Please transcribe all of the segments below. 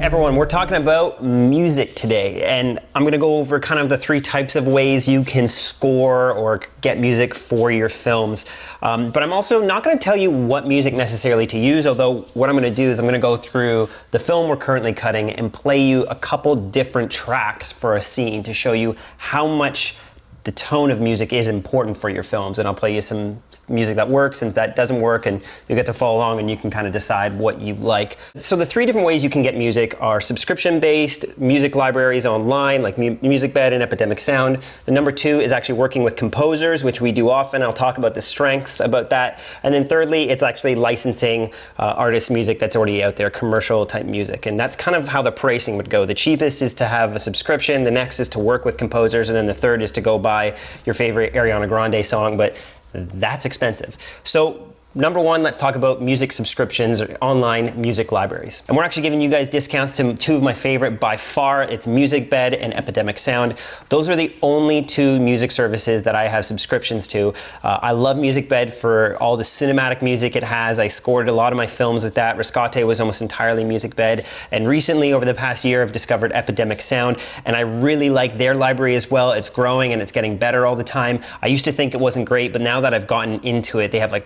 everyone, we're talking about music today, and I'm going to go over kind of the three types of ways you can score or get music for your films. But I'm also not going to tell you what music necessarily to use, although what I'm going to do is I'm going to go through the film we're currently cutting and play you a couple different tracks for a scene to show you how much the tone of music is important for your films, and I'll play you some music that works and that doesn't work, and you get to follow along and you can kind of decide what you like. So the three different ways you can get music are subscription-based music libraries online like MusicBed and Epidemic Sound. The number two is actually working with composers, which we do often. I'll talk about the strengths about that. And then thirdly, it's actually licensing artist music that's already out there, commercial type music. And that's kind of how the pricing would go. The cheapest is to have a subscription, the next is to work with composers, and then the third is to go buy your favorite Ariana Grande song, but that's expensive. So number one, let's talk about music subscriptions or online music libraries. And we're actually giving you guys discounts to two of my favorite by far. It's MusicBed and Epidemic Sound. Those are the only two music services that I have subscriptions to. I love MusicBed for all the cinematic music it has. I scored a lot of my films with that. Rescate was almost entirely MusicBed. And recently, over the past year, I've discovered Epidemic Sound, and I really like their library as well. It's growing and it's getting better all the time. I used to think it wasn't great, but now that I've gotten into it, they have like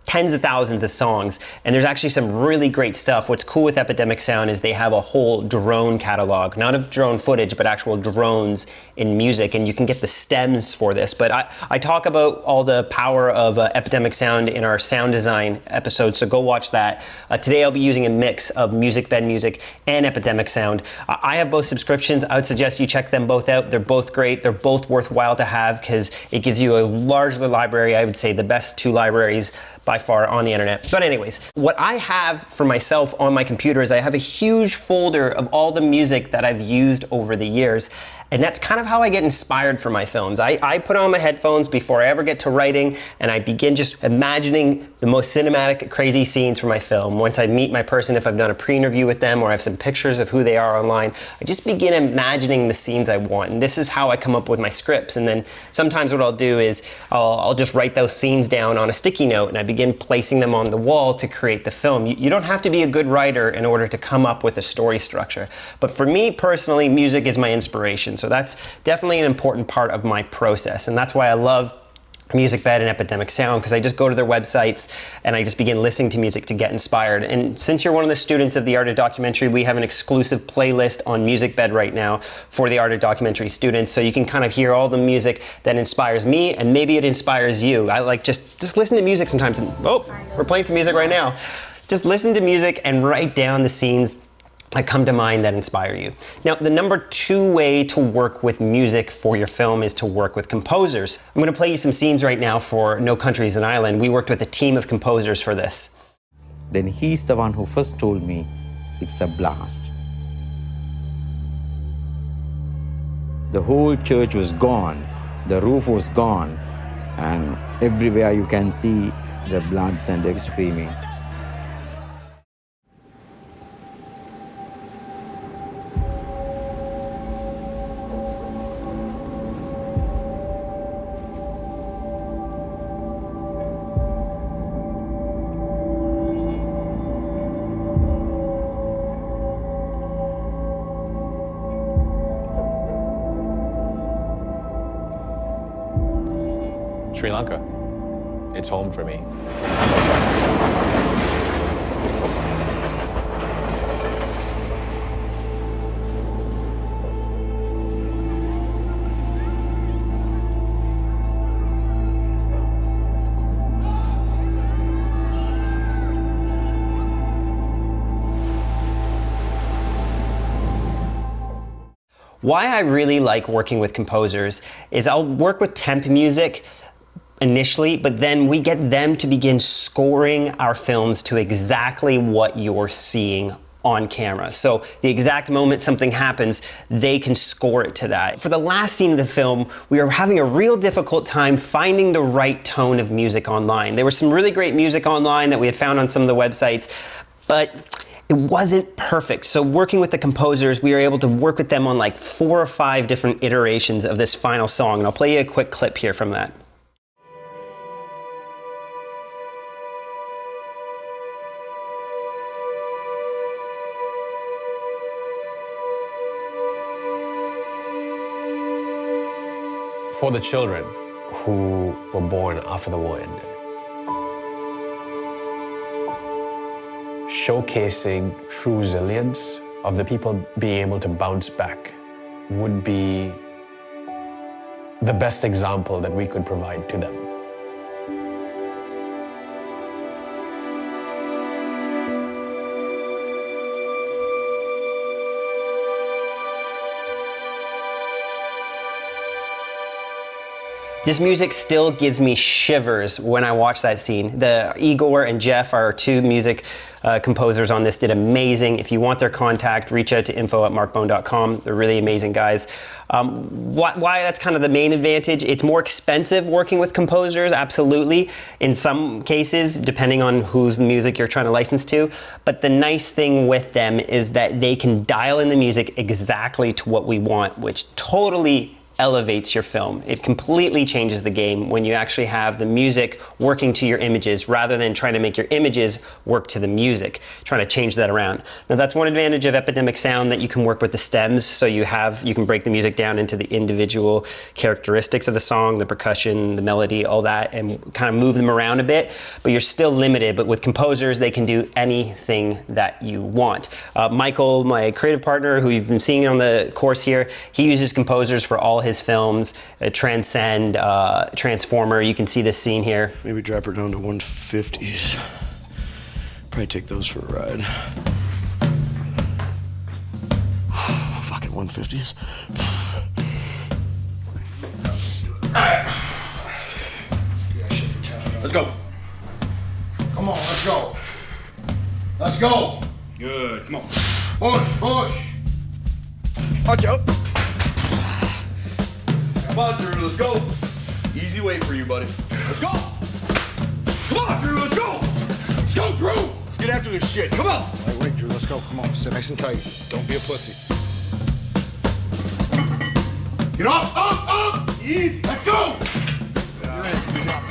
tens of thousands of songs, and there's actually some really great stuff. What's cool with Epidemic Sound is they have a whole drone catalog, not of drone footage, but actual drones in music, and you can get the stems for this. But I talk about all the power of Epidemic Sound in our sound design episode, so go watch that. Today I'll be using a mix of MusicBed music and Epidemic Sound. I have both subscriptions. I would suggest you check them both out. They're both great. They're both worthwhile to have because it gives you a larger library. I would say the best two libraries by far on the internet. But anyways, what I have for myself on my computer is I have a huge folder of all the music that I've used over the years. And that's kind of how I get inspired for my films. I put on my headphones before I ever get to writing, and I begin just imagining the most cinematic, crazy scenes for my film. Once I meet my person, if I've done a pre-interview with them or I have some pictures of who they are online, I just begin imagining the scenes I want. And this is how I come up with my scripts. And then sometimes what I'll do is I'll just write those scenes down on a sticky note, and I begin placing them on the wall to create the film. You don't have to be a good writer in order to come up with a story structure. But for me personally, music is my inspiration. So that's definitely an important part of my process, and that's why I love MusicBed and Epidemic Sound, because I just go to their websites and I just begin listening to music to get inspired. And since you're one of the students of the Art of Documentary, we have an exclusive playlist on MusicBed right now for the Art of Documentary students, so you can kind of hear all the music that inspires me, and maybe it inspires you. I like just listen to music sometimes, and oh, we're playing some music right now. Just listen to music and write down the scenes that come to mind that inspire you. Now, the number two way to work with music for your film is to work with composers. I'm going to play you some scenes right now for No Country is an Island. We worked with a team of composers for this. Then he's the one who first told me it's a blast. The whole church was gone, the roof was gone, and everywhere you can see the bloods and the screaming. Sri Lanka. It's home for me. Why I really like working with composers is I'll work with temp music initially, but then we get them to begin scoring our films to exactly what you're seeing on camera. So the exact moment something happens, they can score it to that. For the last scene of the film, we were having a real difficult time finding the right tone of music online. There was some really great music online that we had found on some of the websites, but it wasn't perfect. So working with the composers, we were able to work with them on like 4 or 5 different iterations of this final song. And I'll play you a quick clip here from that. for the children who were born after the war ended. Showcasing true resilience of the people being able to bounce back would be the best example that we could provide to them. This music still gives me shivers when I watch that scene. Igor and Jeff, our two music composers on this, did amazing. If you want their contact, reach out to info@markbone.com. They're really amazing guys. Why that's kind of the main advantage. It's more expensive working with composers, absolutely. In some cases, depending on whose music you're trying to license to. But the nice thing with them is that they can dial in the music exactly to what we want, which totally elevates your film. It completely changes the game when you actually have the music working to your images rather than trying to make your images work to the music, trying to change that around. Now that's one advantage of Epidemic Sound, that you can work with the stems, so you can break the music down into the individual characteristics of the song, the percussion, the melody, all that, and kind of move them around a bit, but you're still limited. But with composers, they can do anything that you want. Michael, my creative partner, who you've been seeing on the course here, he uses composers for all his films, Transcend, Transformer. You can see this scene here. Maybe drop her down to 150s. Probably take those for a ride. Fucking 150s. Alright. Let's go. Come on, let's go. Let's go. Good. Come on. Push, push. Watch out. Come on, Drew, let's go. Easy way for you, buddy. Let's go. Come on, Drew, let's go. Let's go, Drew. Let's get after this shit. Come on. Wait, Drew, let's go. Come on, sit nice and tight. Don't be a pussy. Get up, up, up. Easy. Let's go. You're in. Good job.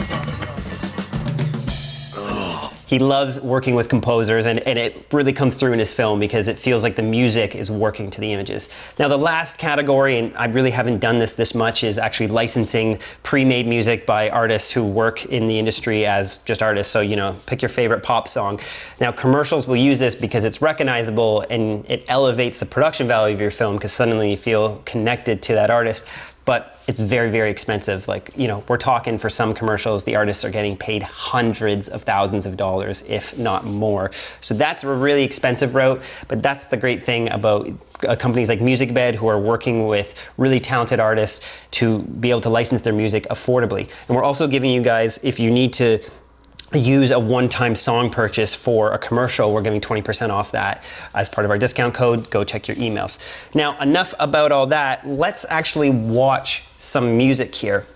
He loves working with composers, and it really comes through in his film because it feels like the music is working to the images. Now the last category, and I really haven't done this much, is actually licensing pre-made music by artists who work in the industry as just artists. So, you know, pick your favorite pop song. Now commercials will use this because it's recognizable and it elevates the production value of your film because suddenly you feel connected to that artist. But it's very, very expensive. Like, you know, we're talking for some commercials, the artists are getting paid hundreds of thousands of dollars, if not more. So that's a really expensive route, but that's the great thing about companies like MusicBed, who are working with really talented artists to be able to license their music affordably. And we're also giving you guys, if you need to use a one-time song purchase for a commercial, we're giving 20% off that as part of our discount code. Go check your emails. Now, enough about all that. Let's actually watch some music here.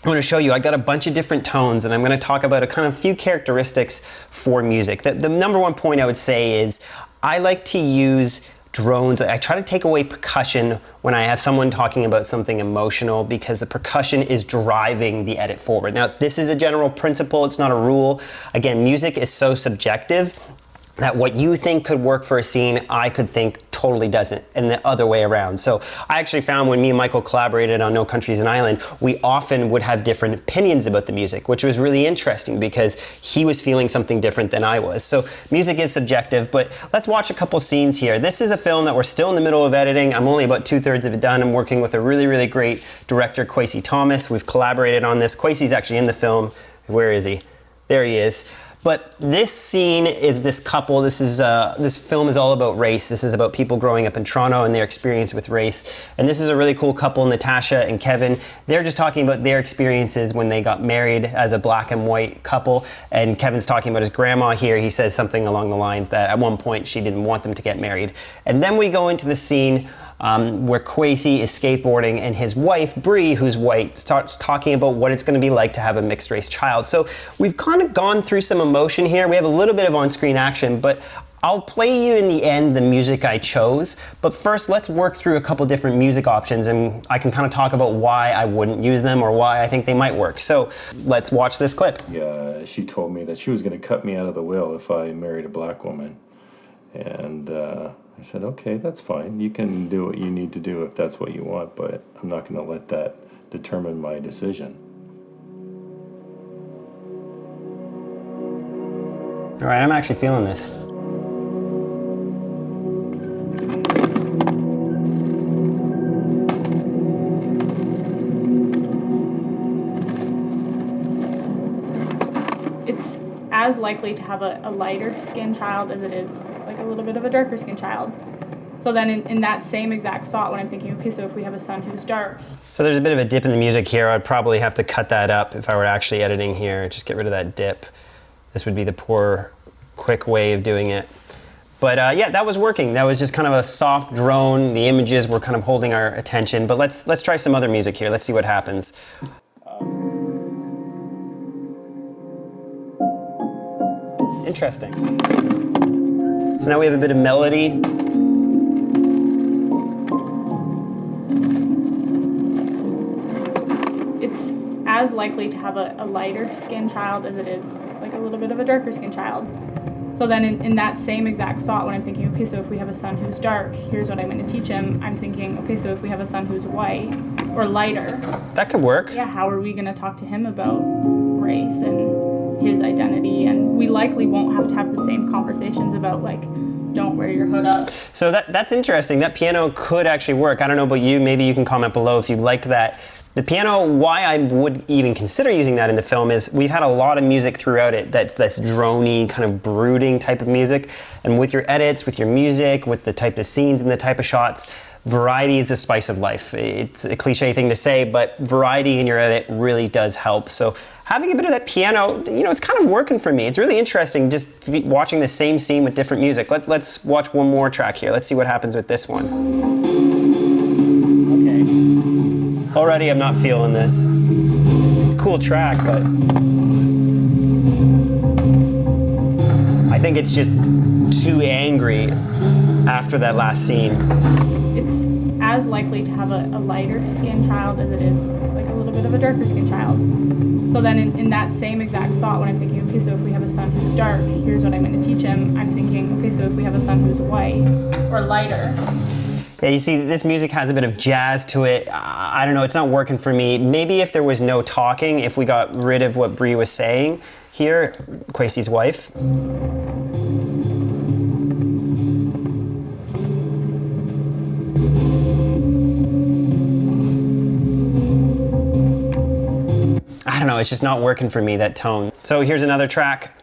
I'm going to show you, I got a bunch of different tones, and I'm going to talk about a kind of few characteristics for music. The number one point I would say is I like to use drones. I try to take away percussion when I have someone talking about something emotional because the percussion is driving the edit forward. Now, this is a general principle, it's not a rule. Again, music is so subjective that what you think could work for a scene, I could think totally doesn't, and the other way around. So I actually found when me and Michael collaborated on No Country's an Island, we often would have different opinions about the music, which was really interesting because he was feeling something different than I was. So music is subjective, but let's watch a couple scenes here. This is a film that we're still in the middle of editing. I'm only about 2/3 of it done. I'm working with a really, really great director, Kwesi Thomas. We've collaborated on this. Kwesi's actually in the film. Where is he? There he is. But this scene is this couple. This film is all about race. This is about people growing up in Toronto and their experience with race. And this is a really cool couple, Natasha and Kevin. They're just talking about their experiences when they got married as a black and white couple. And Kevin's talking about his grandma here. He says something along the lines that at one point she didn't want them to get married. And then we go into the scene where Kwesi is skateboarding and his wife, Bree, who's white, starts talking about what it's going to be like to have a mixed race child. So we've kind of gone through some emotion here. We have a little bit of on-screen action, but I'll play you in the end the music I chose. But first, let's work through a couple different music options and I can kind of talk about why I wouldn't use them or why I think they might work. So let's watch this clip. Yeah, she told me that she was going to cut me out of the will if I married a black woman. And I said, okay, that's fine. You can do what you need to do if that's what you want, but I'm not going to let that determine my decision. All right, I'm actually feeling this. It's as likely to have a lighter skinned child as it is like a little bit of a darker skinned child. So then in that same exact thought, when I'm thinking, okay, so if we have a son who's dark. So there's a bit of a dip in the music here. I'd probably have to cut that up if I were actually editing here. Just get rid of that dip. This would be the poor, quick way of doing it. But yeah, that was working. That was just kind of a soft drone. The images were kind of holding our attention. But let's try some other music here. Let's see what happens. Interesting. So now we have a bit of melody. It's as likely to have a lighter skinned child as it is like a little bit of a darker skinned child. So then in that same exact thought, when I'm thinking, okay, so if we have a son who's dark, here's what I'm going to teach him. I'm thinking, okay, so if we have a son who's white or lighter. That could work. Yeah, how are we going to talk to him about race and his identity? And we likely won't have to have the same conversations about like, don't wear your hood up. So that's interesting. That piano could actually work. I don't know about you. Maybe you can comment below if you liked that. The piano, why I would even consider using that in the film is we've had a lot of music throughout it that's droney, kind of brooding type of music. And with your edits, with your music, with the type of scenes and the type of shots, variety is the spice of life. It's a cliche thing to say, but variety in your edit really does help. So having a bit of that piano, you know, it's kind of working for me. It's really interesting just watching the same scene with different music. Let's watch one more track here. Let's see what happens with this one. Already I'm not feeling this. It's a cool track, but I think it's just too angry after that last scene. It's as likely to have a lighter skinned child as it is like a little bit of a darker skinned child. So then in that same exact thought, when I'm thinking, okay, so if we have a son who's dark, here's what I'm going to teach him. I'm thinking, okay, so if we have a son who's white or lighter. Yeah, you see, this music has a bit of jazz to it. I don't know, it's not working for me. Maybe if there was no talking, if we got rid of what Brie was saying here, Kwesi's wife. I don't know, it's just not working for me, that tone. So here's another track.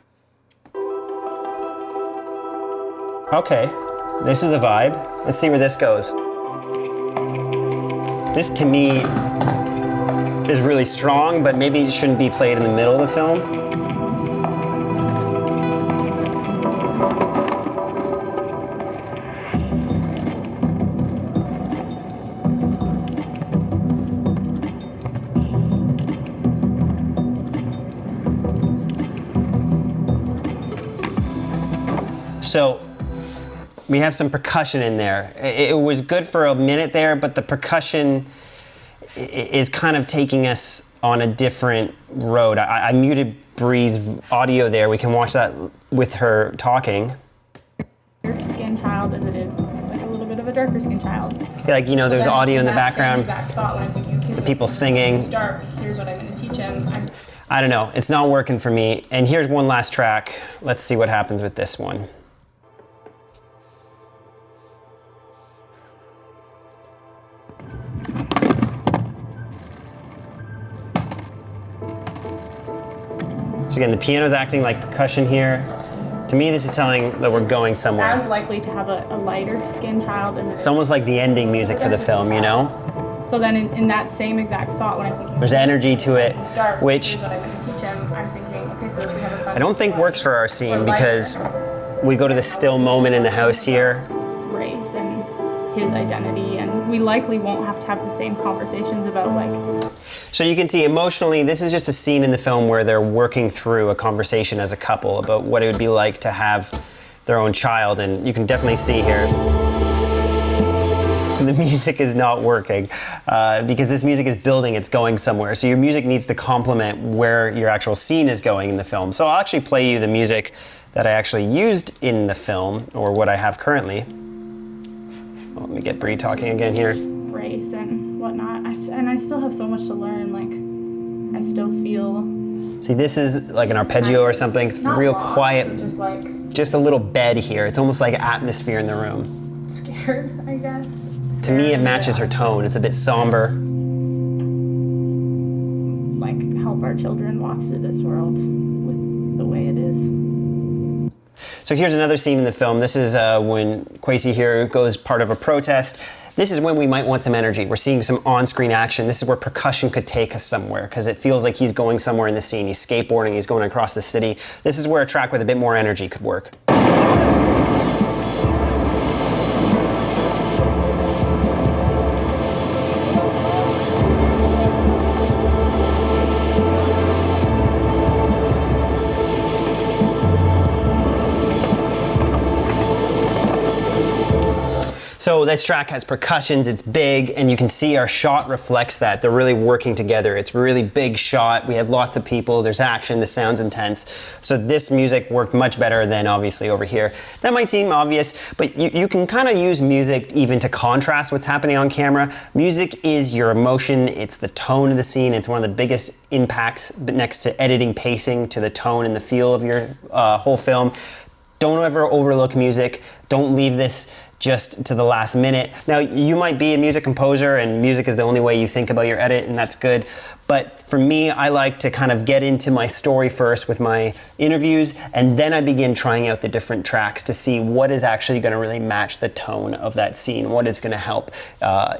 Okay, this is a vibe. Let's see where this goes. This, to me, is really strong, but maybe it shouldn't be played in the middle of the film. So we have some percussion in there. It was good for a minute there, but the percussion is kind of taking us on a different road. I muted Brie's audio there. We can watch that with her talking. Darker skinned child as it is like a little bit of a darker skinned child. Yeah, like, you know, there's audio in the background. Thought when I'm thinking, okay, so People singing. Who's dark, here's what I'm going to teach him. I don't know. It's not working for me. And here's one last track. Let's see what happens with this one. So again, the piano's acting like percussion here. To me, this is telling that we're going somewhere. As likely to have a lighter skinned child as it is. It's almost like the ending music for the film, you know? So then in that same exact thought, when I'm thinking, There's energy to it, which here's what I'm going to teach him. I'm thinking, okay, so if we have a son I don't think works for our scene because we go to the still moment in the house here. Race and his identity, and we likely won't have to have the same conversations about like. So you can see emotionally, this is just a scene in the film where they're working through a conversation as a couple about what it would be like to have their own child, and you can definitely see here the music is not working because this music is building, it's going somewhere. So your music needs to complement where your actual scene is going in the film. So I'll actually play you the music that I actually used in the film, or what I have currently. Let me get Bree talking again here. race and whatnot. And I still have so much to learn. Like, I still feel See, this is like an arpeggio or something. It's not real lost, quiet. just like Just a little bed here. It's almost like atmosphere in the room. scared, I guess. To me, it Scared, matches her tone. It's a bit somber. Like, help our children walk through this world with the way it is. So here's another scene in the film. This is when Kwesi here goes part of a protest. This is when we might want some energy. We're seeing some on-screen action. This is where percussion could take us somewhere because it feels like he's going somewhere in the scene. He's skateboarding, he's going across the city. This is where a track with a bit more energy could work. So this track has percussions, it's big, and you can see our shot reflects that. They're really working together. It's a really big shot. We have lots of people, there's action, the sound's intense. So this music worked much better than obviously over here. That might seem obvious, but you can kind of use music even to contrast what's happening on camera. Music is your emotion, it's the tone of the scene, it's one of the biggest impacts next to editing, pacing, to the tone and the feel of your whole film. Don't ever overlook music. Don't leave this just to the last minute. Now, you might be a music composer and music is the only way you think about your edit, and that's good. But for me, I like to kind of get into my story first with my interviews, and then I begin trying out the different tracks to see what is actually going to really match the tone of that scene, what is going to help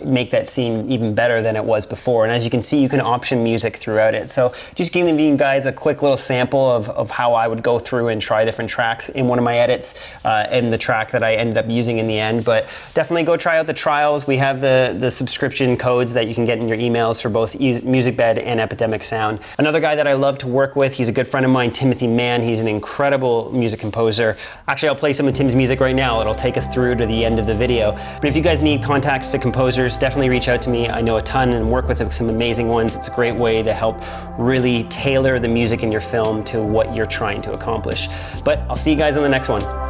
make that scene even better than it was before. And as you can see, you can option music throughout it. So just giving you guys a quick little sample of how I would go through and try different tracks in one of my edits and the track that I ended up using in the end. But definitely go try out the trials. We have the subscription codes that you can get in your emails for both MusicBed and Epidemic Sound. Another guy that I love to work with, he's a good friend of mine, Timothy Mann. He's an incredible music composer. Actually, I'll play some of Tim's music right now. It'll take us through to the end of the video. But if you guys need contacts to composers, definitely reach out to me. I know a ton and work with some amazing ones. It's a great way to help really tailor the music in your film to what you're trying to accomplish. But I'll see you guys on the next one.